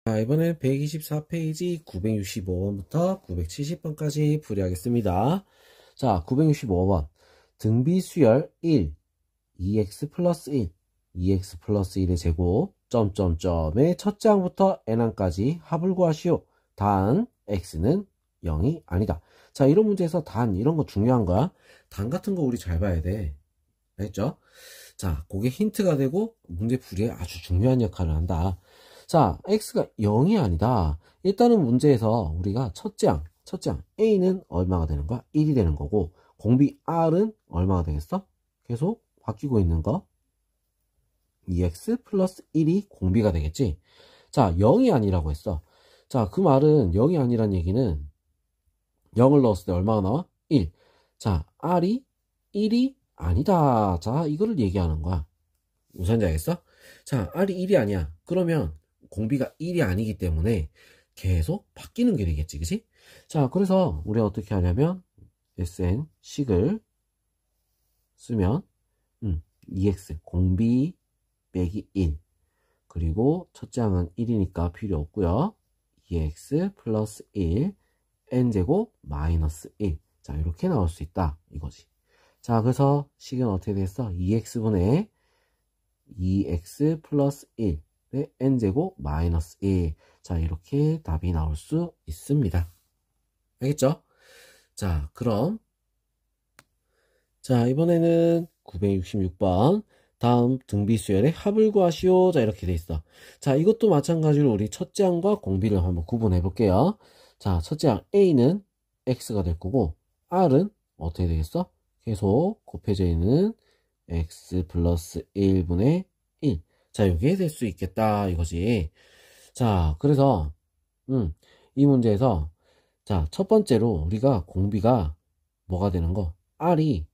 자, 이번엔 124페이지 965번부터 970번까지 풀이하겠습니다. 자, 965번. 등비수열 1, 2x 플러스 1, 2x 플러스 1의 제곱, 점점점의 첫째 항부터 n항까지 합을 구하시오. 단, x는 0이 아니다. 자, 이런 문제에서 단, 이런 거 중요한 거야. 단 같은 거 우리 잘 봐야 돼. 알겠죠? 자, 그게 힌트가 되고 문제 풀이에 아주 중요한 역할을 한다. 자, x가 0이 아니다. 일단은 문제에서 우리가 첫째 항 a는 얼마가 되는 거야? 1이 되는 거고, 공비 r은 얼마가 되겠어? 계속 바뀌고 있는 거 2x 플러스 1이 공비가 되겠지. 자, 0이 아니라고 했어. 자, 그 말은 0이 아니란 얘기는 0을 넣었을 때 얼마가 나와? 1. 자, r이 1이 아니다. 자, 이거를 얘기하는 거야. 무슨 말인지 알겠어? 자, r이 1이 아니야. 그러면 공비가 1이 아니기 때문에 계속 바뀌는 게 되겠지, 그치? 자, 그래서 우리가 어떻게 하냐면 SN식을 쓰면 2x 공비 빼기 1, 그리고 첫째 항은 1이니까 필요 없고요. 2x 플러스 1 n제곱 마이너스 1. 자, 이렇게 나올 수 있다 이거지. 자, 그래서 식은 어떻게 됐어? 2x분의 2x 플러스 1의 n제곱 마이너스 1. 자, 이렇게 답이 나올 수 있습니다. 알겠죠? 자, 그럼 자, 이번에는 966번 다음 등비수열의 합을 구하시오. 자, 이렇게 돼 있어. 자, 이것도 마찬가지로 우리 첫째 항과 공비를 한번 구분해 볼게요. 자, 첫째 항 a는 x가 될 거고 r은 어떻게 되겠어? 계속 곱해져 있는 x 플러스 1분의 1. 자, 이게 될 수 있겠다 이거지. 자, 그래서 이 문제에서 자, 첫 번째로 우리가 공비가 뭐가 되는 거? r이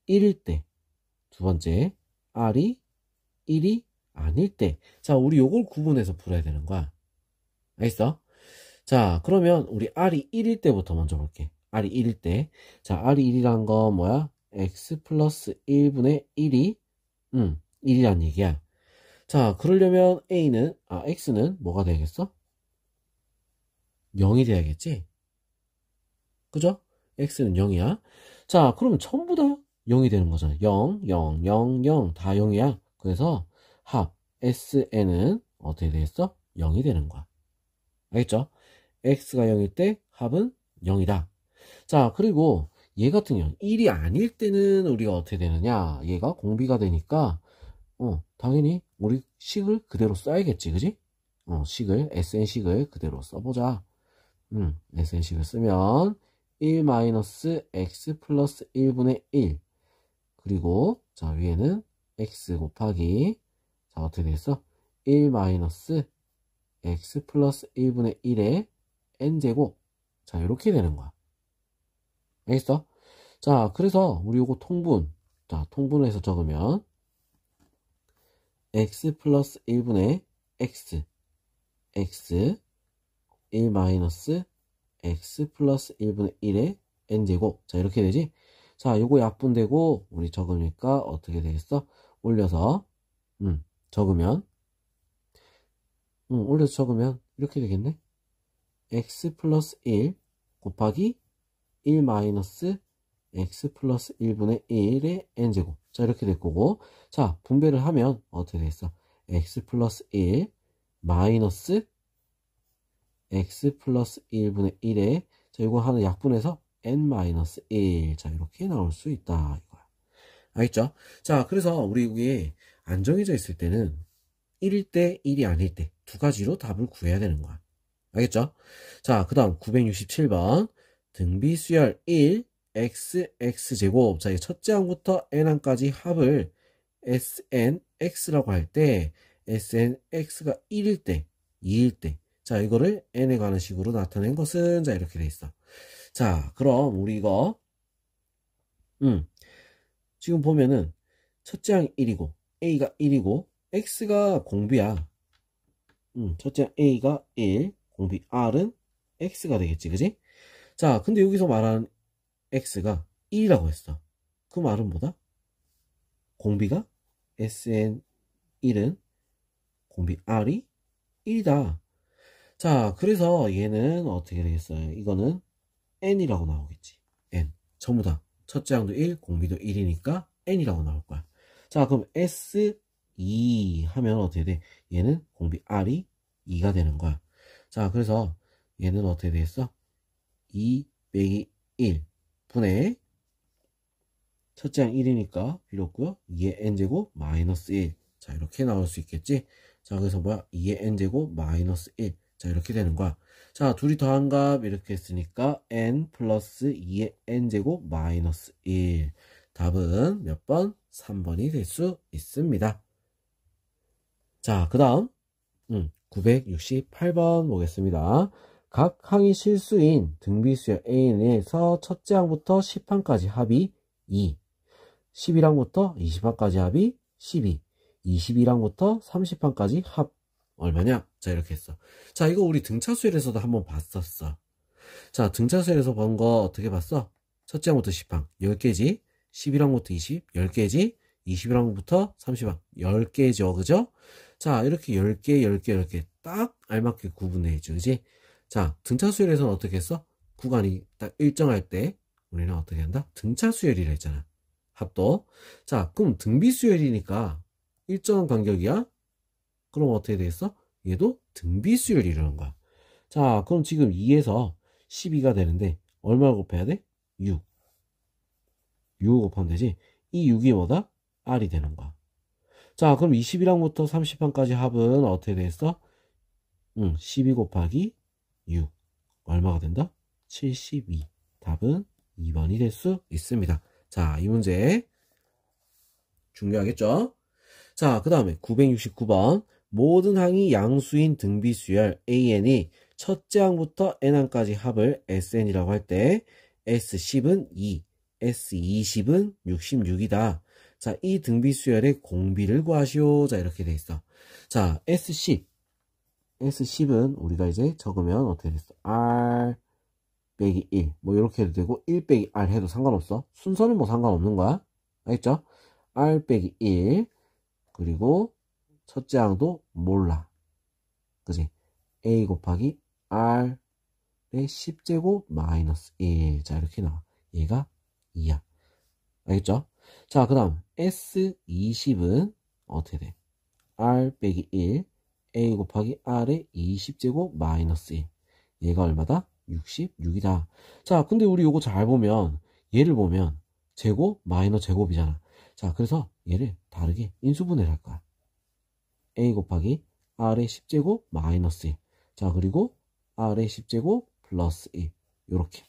1일 때. 두 번째, r이 1이 아닐 때. 자, 우리 요걸 구분해서 풀어야 되는 거야. 알겠어? 자, 그러면 우리 r이 1일 때부터 먼저 볼게. r이 1일 때. 자, r이 1이란 건 뭐야? x 플러스 1분의 1이 1이란 얘기야. 자, 그러려면 x는 뭐가 되겠어? 0이 돼야겠지? 그죠? x는 0이야. 자, 그러면 전부 다 0이 되는 거잖아. 0, 0, 0, 0 다 0이야. 그래서 합 SN은 어떻게 되겠어? 0이 되는 거야. 알겠죠? x가 0일 때 합은 0이다. 자, 그리고 얘 같은 경우 1이 아닐 때는 우리가 어떻게 되느냐? 얘가 공비가 되니까 당연히 우리 식을 그대로 써야겠지, 그지? 식을 SN식을 그대로 써보자. SN식을 쓰면 1-x 플러스 1분의 1, 그리고 자, 위에는 x 곱하기 자, 어떻게 되겠어? 1-x 플러스 1분의 1의 n제곱. 자, 이렇게 되는 거야. 알겠어? 자, 그래서 우리 요거 통분. 자, 통분해서 적으면 x 플러스 1분의 x 1-x 플러스 1분의 1의 n제곱. 자, 이렇게 되지? 자, 요거 약분되고 우리 적으니까 어떻게 되겠어? 올려서 적으면 올려서 적으면 이렇게 되겠네? x 플러스 1 곱하기 1-x 플러스 1분의 1의 n제곱. 자, 이렇게 될 거고, 자, 분배를 하면 어떻게 되겠어? x 플러스 1 마이너스 x 플러스 1분의 1에 자, 이거 하나 약분해서 n-1. 자, 이렇게 나올 수 있다 이거야. 알겠죠? 자, 그래서 우리 이게 안 정해져 있을 때는 1일 때 1이 아닐 때 두 가지로 답을 구해야 되는 거야. 알겠죠? 자, 그 다음 967번 등비수열 1 x제곱. 자, 이 첫째 항부터 n항까지 합을 snx라고 할 때 snx가 1일 때 2일 때 자, 이거를 n에 가는 식으로 나타낸 것은 자, 이렇게 돼 있어. 자, 그럼 우리 이거 지금 보면은 첫째 항이 1이고 a가 1이고 x가 공비야. 첫째 항 a가 1, 공비 r은 x가 되겠지, 그지? 자, 근데 여기서 말하는 x가 1이라고 했어. 그 말은 뭐다? 공비가 sn 1은 공비 r이 1이다. 자, 그래서 얘는 어떻게 되겠어요? 이거는 n이라고 나오겠지. n. 전부 다. 첫째 항도 1, 공비도 1이니까 n이라고 나올 거야. 자, 그럼 S2 하면 어떻게 돼? 얘는 공비 R이 2가 되는 거야. 자, 그래서 얘는 어떻게 되겠어? 2 빼기 1 분의 첫째 항 1이니까 필요 없고요. 2의 n제곱 마이너스 1. 자, 이렇게 나올 수 있겠지? 자, 그래서 뭐야? 2의 n제곱 마이너스 1. 자, 이렇게 되는 거야. 자, 둘이 더한 값 이렇게 했으니까 n 플러스 2의 n제곱 마이너스 1. 답은 몇 번? 3번이 될 수 있습니다. 자, 그 다음 968번 보겠습니다. 각 항이 실수인 등비수열 A에서 첫째 항부터 10항까지 합이 2, 11항부터 20항까지 합이 12, 21항부터 30항까지 합 얼마냐? 자, 이렇게 했어. 자, 이거 우리 등차수열에서도 한번 봤었어. 자, 등차수열에서 본 거 어떻게 봤어? 첫째 항부터 10항 10개지, 11항부터 20 10개지, 21항부터 30항 10개죠, 그죠? 자, 이렇게 10개 10개 10개 딱 알맞게 구분해 있죠, 그지? 자, 등차수열에서는 어떻게 했어? 구간이 딱 일정할 때 우리는 어떻게 한다? 등차수열이라 했잖아. 합도. 자, 그럼 등비수열이니까 일정한 간격이야? 그럼 어떻게 되겠어? 얘도 등비수열이라는 거야. 자, 그럼 지금 2에서 12가 되는데 얼마를 곱해야 돼? 6. 6을 곱하면 되지. 이 6이 뭐다? R이 되는 거야. 자, 그럼 21항부터 30항까지 합은 어떻게 되겠어? 12 곱하기 6. 얼마가 된다? 72. 답은 2번이 될 수 있습니다. 자, 이 문제 중요하겠죠? 자, 그 다음에 969번. 모든 항이 양수인 등비수열 AN이 첫째 항부터 n항까지 합을 SN이라고 할 때 S10은 2, S20은 66이다. 자, 이 등비수열의 공비를 구하시오. 자, 이렇게 돼 있어. 자, S10은 우리가 이제 적으면 어떻게 됐어? R 빼기 1. 뭐 이렇게 해도 되고 1 빼기 R 해도 상관없어. 순서는 뭐 상관없는 거야. 알겠죠? R 빼기 1. 그리고 첫째 항도 몰라. 그지? A 곱하기 R의 10제곱 마이너스 1. 자, 이렇게 나와. 얘가 2야. 알겠죠? 자, 그 다음 S20은 어떻게 돼? R 빼기 1. A 곱하기 R의 20제곱 마이너스 1. 얘가 얼마다? 66이다. 자, 근데 우리 요거 잘 보면 얘를 보면 제곱 마이너 제곱이잖아. 자, 그래서 얘를 다르게 인수분해를 할 거야. A 곱하기 R의 10제곱 마이너스 1. 자, 그리고 R의 10제곱 플러스 1. 요렇게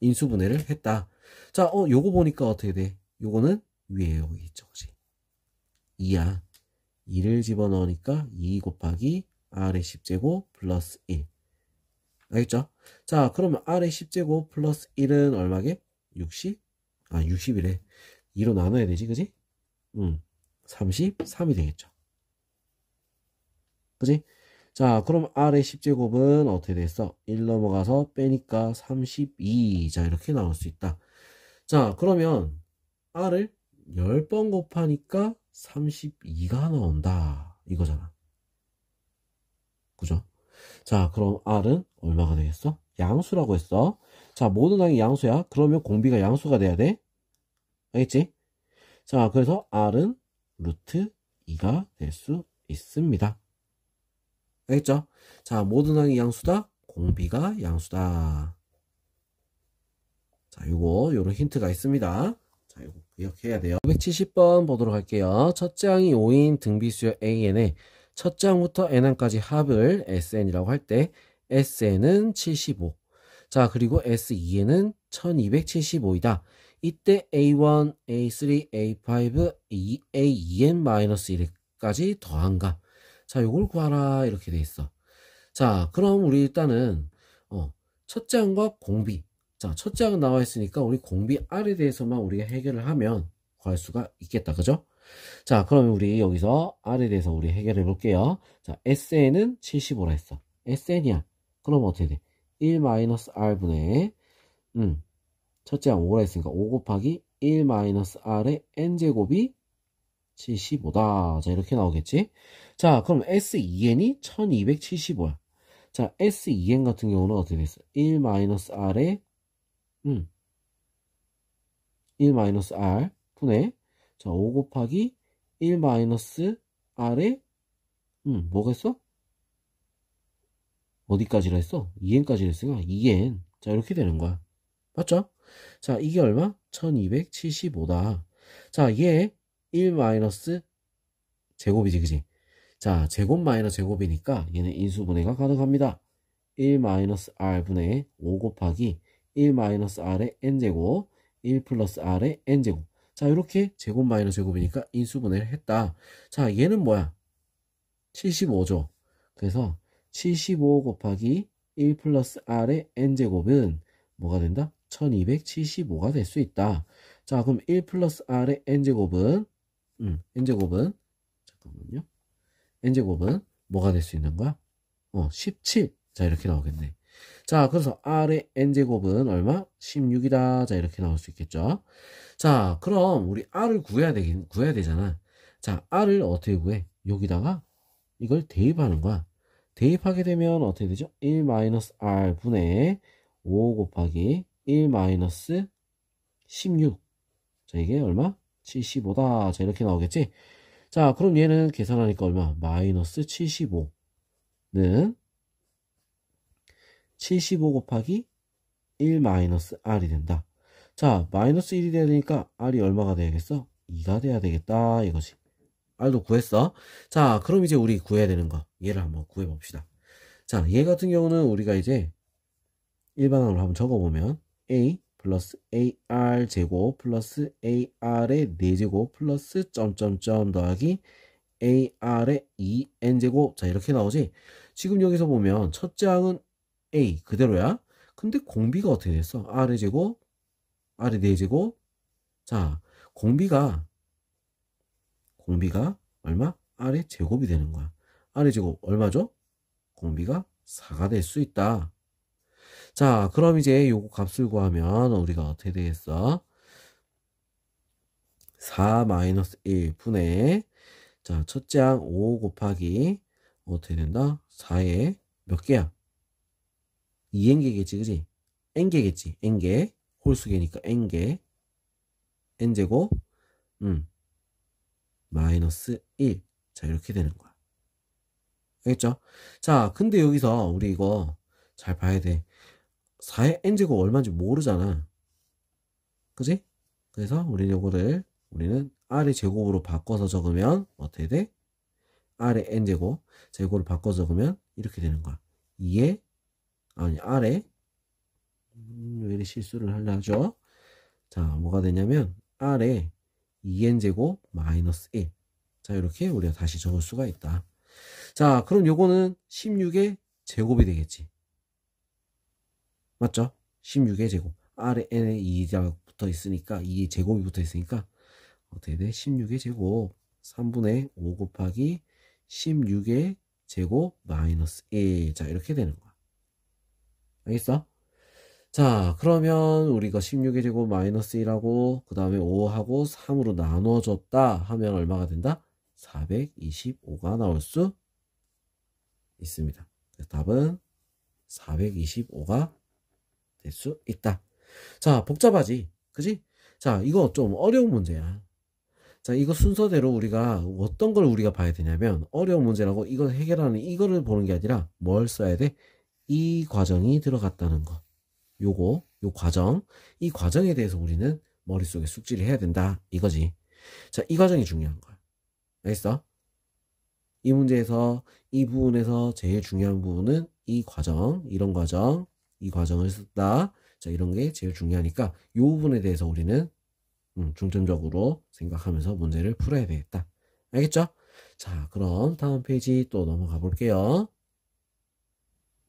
인수분해를 했다. 자, 요거 보니까 어떻게 돼? 요거는 위에 여기 있죠, 그지? 2야. 2를 집어넣으니까 2 곱하기 R의 10제곱 플러스 1. 알겠죠? 자, 그러면 R의 10제곱 플러스 1은 얼마게? 60? 60이래. 2로 나눠야 되지, 그지? 33이 되겠죠. 그지? 자, 그럼 R의 10제곱은 어떻게 됐어? 1 넘어가서 빼니까 32. 자, 이렇게 나올 수 있다. 자, 그러면 R을 10번 곱하니까 32가 나온다. 이거잖아. 그죠? 자, 그럼 R은 얼마가 되겠어? 양수라고 했어. 자, 모든 항이 양수야. 그러면 공비가 양수가 돼야 돼. 알겠지? 자, 그래서 R은 루트 2가 될 수 있습니다. 알겠죠? 자, 모든 항이 양수다. 공비가 양수다. 자, 요런 힌트가 있습니다. 자, 요거 기억해야 돼요. 970번 보도록 할게요. 첫째 항이 5인 등비수열 AN에 첫째 항부터 n항까지 합을 SN이라고 할 때 SN은 75. 자, 그리고 S2에는 1275이다. 이때 A1, A3, A5, A2n-1까지 더한 값. 자, 요걸 구하라. 이렇게 돼 있어. 자, 그럼 우리 일단은 첫째 항과 공비. 자, 첫째 항은 나와 있으니까 우리 공비 R에 대해서만 우리가 해결을 하면 구할 수가 있겠다. 그죠? 자, 그러면 우리 여기서 R에 대해서 우리 해결해 볼게요. 자, SN은 75라 했어. SN이야. 그럼 어떻게 돼? 1-R분의 첫째 항 5라 했으니까 5 곱하기 1-R의 n제곱이 75다. 자, 이렇게 나오겠지? 자, 그럼 S2n이 1275야. 자, S2n 같은 경우는 어떻게 됐어? 1-r에 1-r 분의 자, 5 곱하기 1-r에 뭐겠어? 어디까지라 했어? 2n까지 했으니까 2n. 자, 이렇게 되는 거야. 맞죠? 자, 이게 얼마? 1275다. 자, 얘 1 마이너스 제곱이지, 그지? 자, 제곱 마이너스 제곱이니까 얘는 인수분해가 가능합니다. 1 마이너스 r분의 5 곱하기 1 마이너스 r의 n제곱, 1 플러스 r의 n제곱. 자, 이렇게 제곱 마이너스 제곱이니까 인수분해를 했다. 자, 얘는 뭐야? 75죠. 그래서 75 곱하기 1 플러스 r의 n제곱은 뭐가 된다? 1275가 될 수 있다. 자, 그럼 1 플러스 r의 n제곱은 잠깐만요. n제곱은 뭐가 될 수 있는 거야? 17. 자, 이렇게 나오겠네. 자, 그래서 r의 n제곱은 얼마? 16이다. 자, 이렇게 나올 수 있겠죠. 자, 그럼 우리 r을 구해야 되잖아. 자, r을 어떻게 구해? 여기다가 이걸 대입하는 거야. 대입하게 되면 어떻게 되죠? 1-r 분의 5 곱하기 1-16. 자, 이게 얼마? 75다. 자, 이렇게 나오겠지? 자, 그럼 얘는 계산하니까 얼마? 마이너스 75는 75 곱하기 1-r이 된다. 자, 마이너스 1이 돼야 되니까 r이 얼마가 돼야겠어? 2가 돼야 되겠다. 이거지. r도 구했어. 자, 그럼 이제 우리 구해야 되는 거. 얘를 한번 구해봅시다. 자, 얘 같은 경우는 우리가 이제 일반항으로 한번 적어보면 a 플러스 ar 제곱 플러스 ar의 4제곱 플러스 점점점 더하기 ar의 2n 제곱. 자, 이렇게 나오지. 지금 여기서 보면 첫째 항은 a 그대로야. 근데 공비가 어떻게 됐어? r의 제곱 r의 4제곱. 자, 공비가 얼마? r의 제곱이 되는 거야. r의 제곱 얼마죠? 공비가 4가 될 수 있다. 자, 그럼 이제 요거 값을 구하면 우리가 어떻게 되겠어? 4-1 분의 자, 첫째 항 5 곱하기 어떻게 된다? 4에 몇 개야? 2n개겠지, 그지? n개겠지. n개. 홀수개니까 n개. n제곱 마이너스 1. 자, 이렇게 되는 거야. 알겠죠? 자, 근데 여기서 우리 이거 잘 봐야 돼. 4의 n제곱 얼마인지 모르잖아. 그지? 그래서 우리는 r의 제곱으로 바꿔서 적으면 어떻게 돼? r의 n제곱. 자, 이거를 바꿔서 적으면 이렇게 되는 거야. 2의 r의 왜 이렇게 실수를 하려죠? 자, 뭐가 되냐면 r의 2n제곱 마이너스 1. 자, 이렇게 우리가 다시 적을 수가 있다. 자, 그럼 요거는 16의 제곱이 되겠지. 맞죠? 16의 제곱. r에 n에 2가 붙어 있으니까 2의 제곱이 붙어 있으니까 어떻게 돼? 16의 제곱 3분의 5 곱하기 16의 제곱 마이너스 1. 자, 이렇게 되는 거야. 알겠어? 자, 그러면 우리가 16의 제곱 마이너스 1하고 그 다음에 5하고 3으로 나눠줬다 하면 얼마가 된다? 425가 나올 수 있습니다. 그래서 답은 425가 될 수 있다. 자, 복잡하지? 그지? 자, 이거 좀 어려운 문제야. 자, 이거 순서대로 우리가 어떤 걸 우리가 봐야 되냐면 어려운 문제라고 이거 해결하는 이거를 보는 게 아니라 뭘 써야 돼? 이 과정이 들어갔다는 거. 요 과정. 이 과정에 대해서 우리는 머릿속에 숙지를 해야 된다. 이거지. 자, 이 과정이 중요한 거야. 알겠어? 이 문제에서 이 부분에서 제일 중요한 부분은 이 과정, 이런 과정, 이 과정을 쓴다. 자, 이런 게 제일 중요하니까 이 부분에 대해서 우리는 중점적으로 생각하면서 문제를 풀어야 되겠다. 알겠죠? 자, 그럼 다음 페이지 또 넘어가 볼게요.